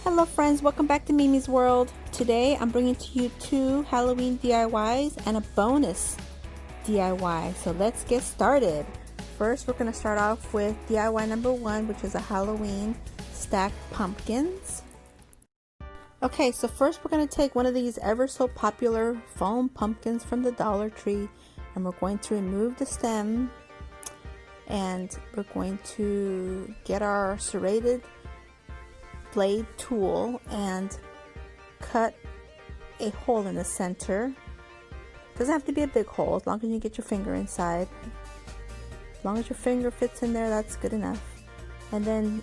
Hello friends, welcome back to Mimi's World. Today I'm bringing to you 2 Halloween DIYs and a bonus DIY. So let's get started. First we're going to start off with DIY number 1, which is a Halloween stacked pumpkins. Okay, so first we're going to take one of these ever so popular foam pumpkins from the Dollar Tree, and we're going to remove the stem, and we're going to get our serrated blade tool and cut a hole in the center. Doesn't have to be a big hole, as long as you get your finger inside. As long as your finger fits in there, that's good enough. And then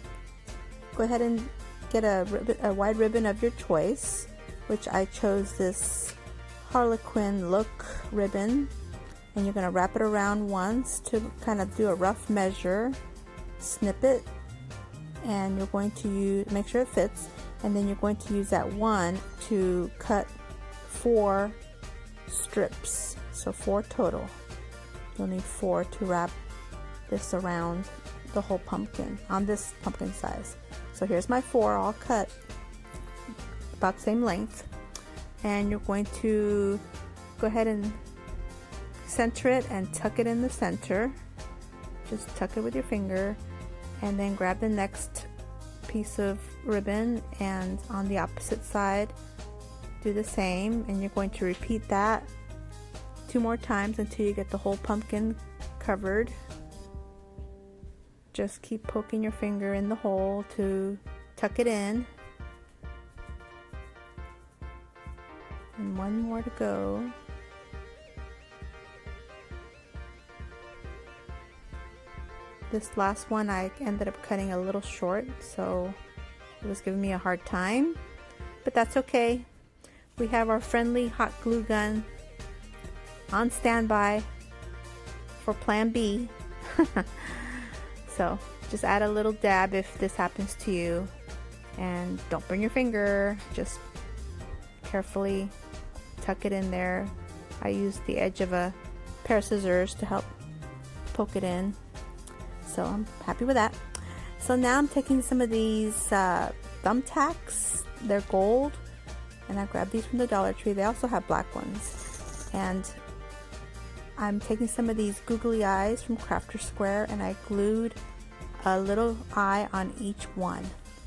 go ahead and get a wide ribbon of your choice, which I chose this Harlequin look ribbon, and you're going to wrap it around once to kind of do a rough measure, snip it, and you're going to make sure it fits, and then you're going to use that one to cut 4 strips, so 4 total. You'll need 4 to wrap this around the whole pumpkin on this pumpkin size. So here's my 4 all cut about the same length, and you're going to go ahead and center it and tuck it in the center. Just tuck it with your finger, and then grab the next piece of ribbon, and on the opposite side do the same, and you're going to repeat that 2 more times until you get the whole pumpkin covered. Just keep poking your finger in the hole to tuck it in, and 1 more to go. This last one I ended up cutting a little short, so it was giving me a hard time, but that's okay. We have our friendly hot glue gun on standby for plan B. So just add a little dab if this happens to you, and don't burn your finger. Just carefully tuck it in there. I used the edge of a pair of scissors to help poke it in. So I'm happy with that. So now I'm taking some of these thumbtacks. They're gold, and I grabbed these from the Dollar Tree. They also have black ones. And I'm taking some of these googly eyes from Crafter Square, and I glued a little eye on each one.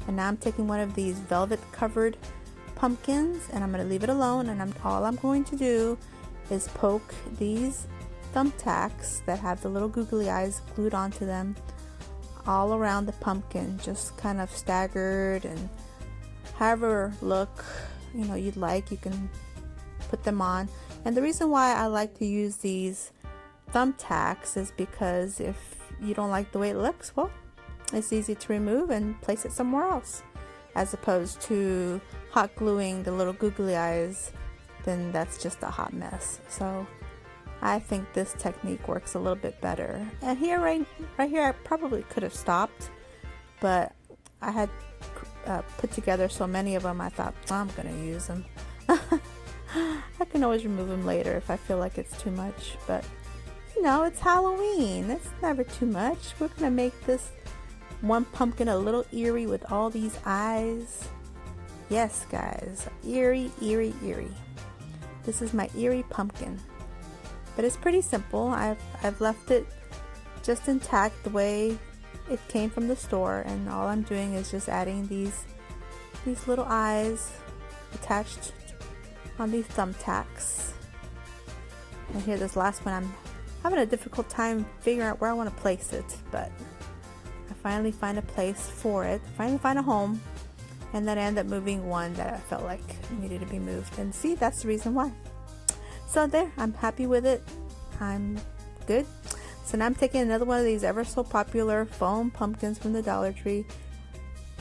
And now I'm taking one of these velvet covered pumpkins, and I'm going to leave it alone, and all I'm going to do is poke these thumbtacks that have the little googly eyes glued onto them all around the pumpkin, just kind of staggered, and however look you'd like, you can put them on. And the reason why I like to use these thumbtacks is because if you don't like the way it looks, well, it's easy to remove and place it somewhere else, as opposed to hot gluing the little googly eyes. Then that's just a hot mess. So I think this technique works a little bit better. And here, right here, I probably could have stopped, but I had put together so many of them, I thought, well, I'm gonna use them. I can always remove them later if I feel like it's too much, but it's Halloween. It's never too much. We're gonna make this one pumpkin a little eerie with all these eyes. Yes, guys, eerie, eerie, eerie. This is my eerie pumpkin. But it's pretty simple. I've left it just intact the way it came from the store, and all I'm doing is just adding these little eyes attached on these thumbtacks. And here, this last one, I'm having a difficult time figuring out where I want to place it, but I finally find a place for it. Finally find a home, and then I end up moving one that I felt like needed to be moved. And see, that's the reason why. So there, I'm happy with it. I'm good. So now I'm taking another one of these ever so popular foam pumpkins from the Dollar Tree,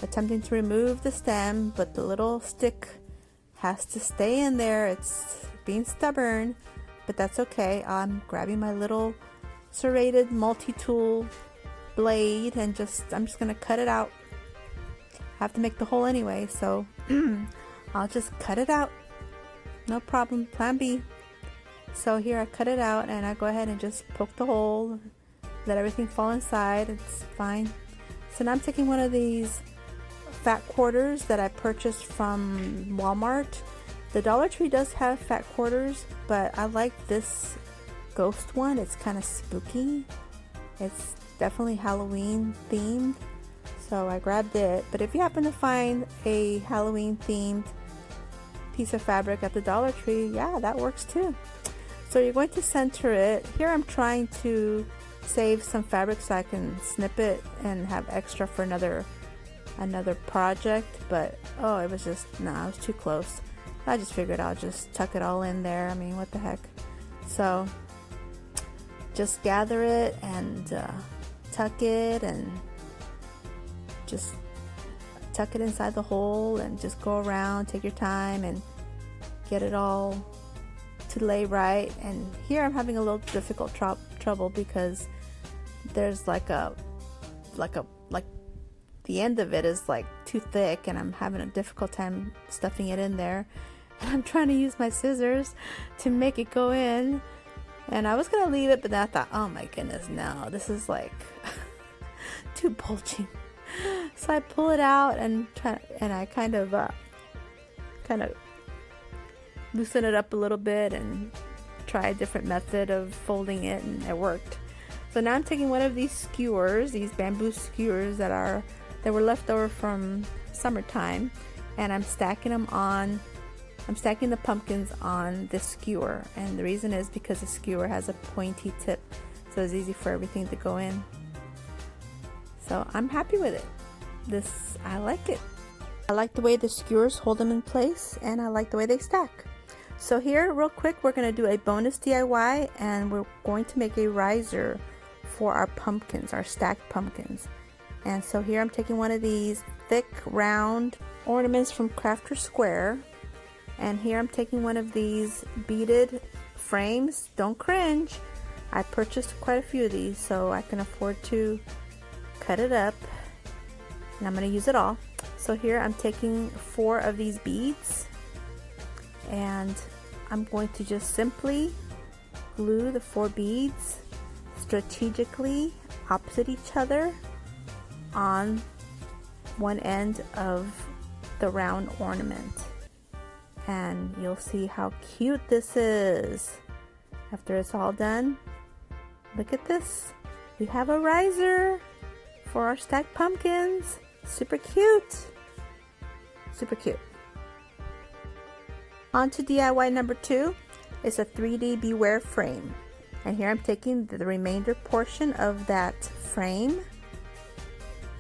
attempting to remove the stem, but the little stick has to stay in there. It's being stubborn, but that's okay. I'm grabbing my little serrated multi-tool blade, and I'm just gonna cut it out. I have to make the hole anyway, so I'll just cut it out. No problem. Plan B. So here I cut it out, and I go ahead and just poke the hole, let everything fall inside. It's fine. So now I'm taking one of these fat quarters that I purchased from Walmart. The Dollar Tree does have fat quarters, but I like this ghost one. It's kind of spooky. It's definitely Halloween themed, so I grabbed it. But if you happen to find a Halloween themed piece of fabric at the Dollar Tree, yeah, that works too. So you're going to center it. Here I'm trying to save some fabric so I can snip it and have extra for another project, but oh, it was just, nah, it was too close. I just figured I'll just tuck it all in there. I mean, what the heck. So just gather it and tuck it, and just tuck it inside the hole and just go around, take your time and get it all to lay right. And here I'm having a little difficult trouble because there's like the end of it is like too thick, and I'm having a difficult time stuffing it in there. And I'm trying to use my scissors to make it go in, and I was gonna leave it, but then I thought, oh my goodness, no, this is like too bulging. So I pull it out and I kind of loosen it up a little bit and try a different method of folding it, and it worked. So now I'm taking one of these skewers, these bamboo skewers that were left over from summertime, and I'm stacking the pumpkins on this skewer. And the reason is because the skewer has a pointy tip, so it's easy for everything to go in. So I'm happy with it. I like it. I like the way the skewers hold them in place, and I like the way they stack. So here, real quick, we're going to do a bonus DIY, and we're going to make a riser for our pumpkins, our stacked pumpkins. And so here I'm taking one of these thick round ornaments from Crafter Square, and here I'm taking one of these beaded frames. Don't cringe, I purchased quite a few of these so I can afford to cut it up, and I'm going to use it all. So here I'm taking 4 of these beads, and I'm going to just simply glue the 4 beads strategically opposite each other on one end of the round ornament, and you'll see how cute this is after it's all done. Look at this, we have a riser for our stacked pumpkins. Super cute, super cute. On to DIY number 2. It's a 3D beware frame, and here I'm taking the remainder portion of that frame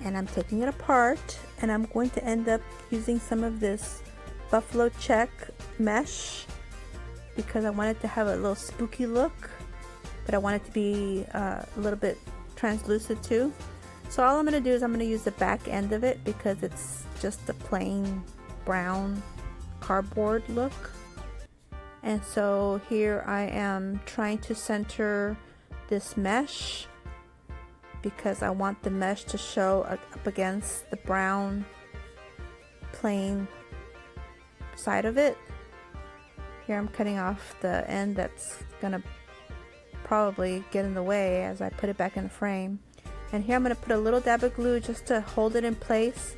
and I'm taking it apart, and I'm going to end up using some of this buffalo check mesh because I want it to have a little spooky look, but I want it to be a little bit translucent too. So all I'm going to do is I'm going to use the back end of it because it's just a plain brown cardboard look. And so here I am trying to center this mesh because I want the mesh to show up against the brown plain side of it. Here I'm cutting off the end that's gonna probably get in the way as I put it back in the frame. And here I'm gonna put a little dab of glue just to hold it in place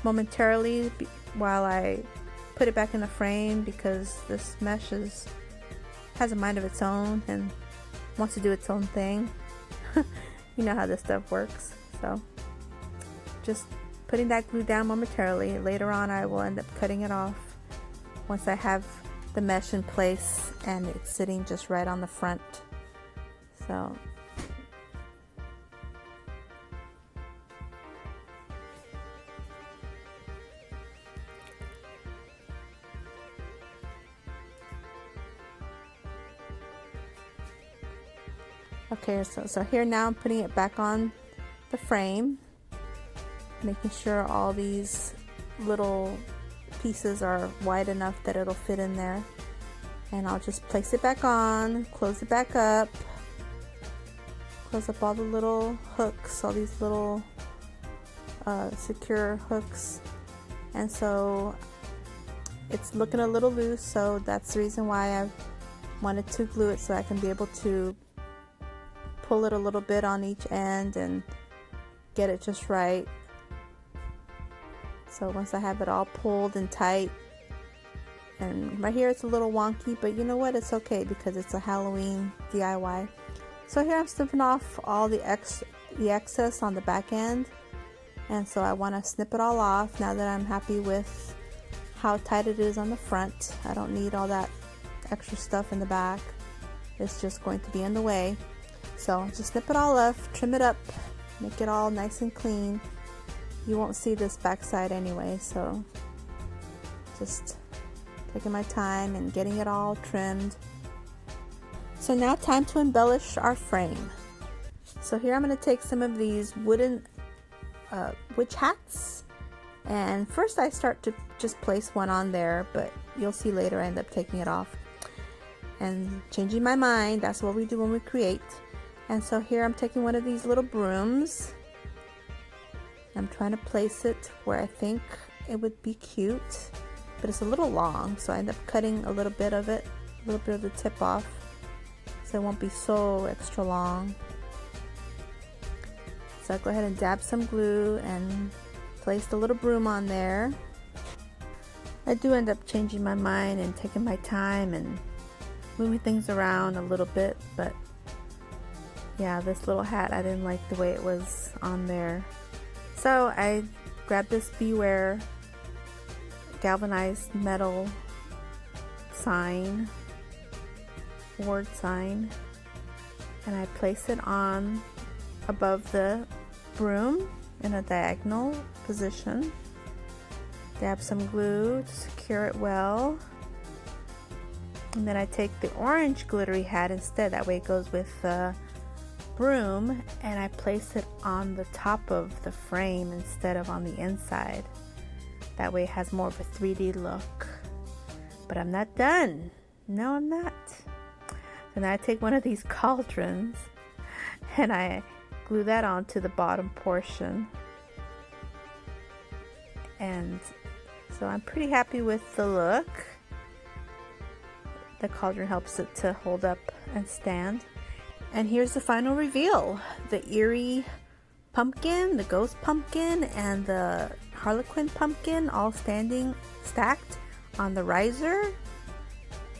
momentarily while I put it back in the frame, because this mesh has a mind of its own and wants to do its own thing. You know how this stuff works. So just putting that glue down momentarily. Later on I will end up cutting it off once I have the mesh in place and it's sitting just right on the front. So okay, so here now I'm putting it back on the frame, making sure all these little pieces are wide enough that it'll fit in there. And I'll just place it back on, close it back up, close up all the little hooks, all these little secure hooks. And so it's looking a little loose, so that's the reason why I wanted to glue it, so I can be able to pull it a little bit on each end and get it just right So once I have it all pulled and tight, and right here it's a little wonky, but you know what, it's okay because it's a Halloween DIY. So here I'm snipping off all the excess on the back end, and so I want to snip it all off now that I'm happy with how tight it is on the front. I don't need all that extra stuff in the back. It's just going to be in the way. So just snip it all off, trim it up, make it all nice and clean. You won't see this backside anyway, so just taking my time and getting it all trimmed. So now time to embellish our frame. So here I'm going to take some of these wooden witch hats, and first I start to just place one on there, but you'll see later I end up taking it off and changing my mind. That's what we do when we create. And so here I'm taking one of these little brooms. I'm trying to place it where I think it would be cute, but it's a little long, so I end up cutting a little bit of it, a little bit of the tip off, so it won't be so extra long. So I'll go ahead and dab some glue and place the little broom on there. I do end up changing my mind and taking my time and moving things around a little bit, but yeah, this little hat, I didn't like the way it was on there. So I grabbed this Beware galvanized metal sign, word sign, and I place it on above the broom in a diagonal position. Dab some glue to secure it well. And then I take the orange glittery hat instead, that way it goes with the broom, and I place it on the top of the frame instead of on the inside. That way it has more of a 3D look. But I'm not done. No, I'm not. So now I take one of these cauldrons and I glue that onto the bottom portion. And so I'm pretty happy with the look. The cauldron helps it to hold up and stand. And here's the final reveal. The eerie pumpkin, the ghost pumpkin, and the Harlequin pumpkin all standing stacked on the riser.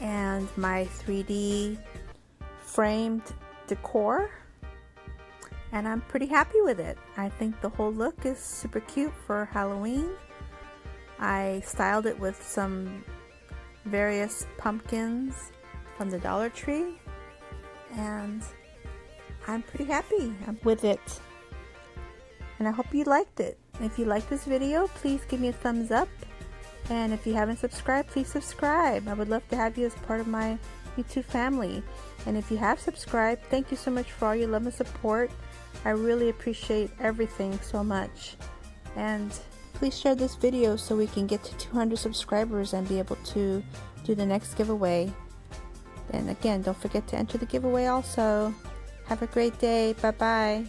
And my 3D framed decor. And I'm pretty happy with it. I think the whole look is super cute for Halloween. I styled it with some various pumpkins from the Dollar Tree, and I'm pretty happy with it, and I hope you liked it. If you liked this video, please give me a thumbs up, and if you haven't subscribed, please subscribe. I would love to have you as part of my YouTube family. And if you have subscribed, thank you so much for all your love and support. I really appreciate everything so much. And please share this video so we can get to 200 subscribers and be able to do the next giveaway. And again, don't forget to enter the giveaway also. Have a great day. Bye bye.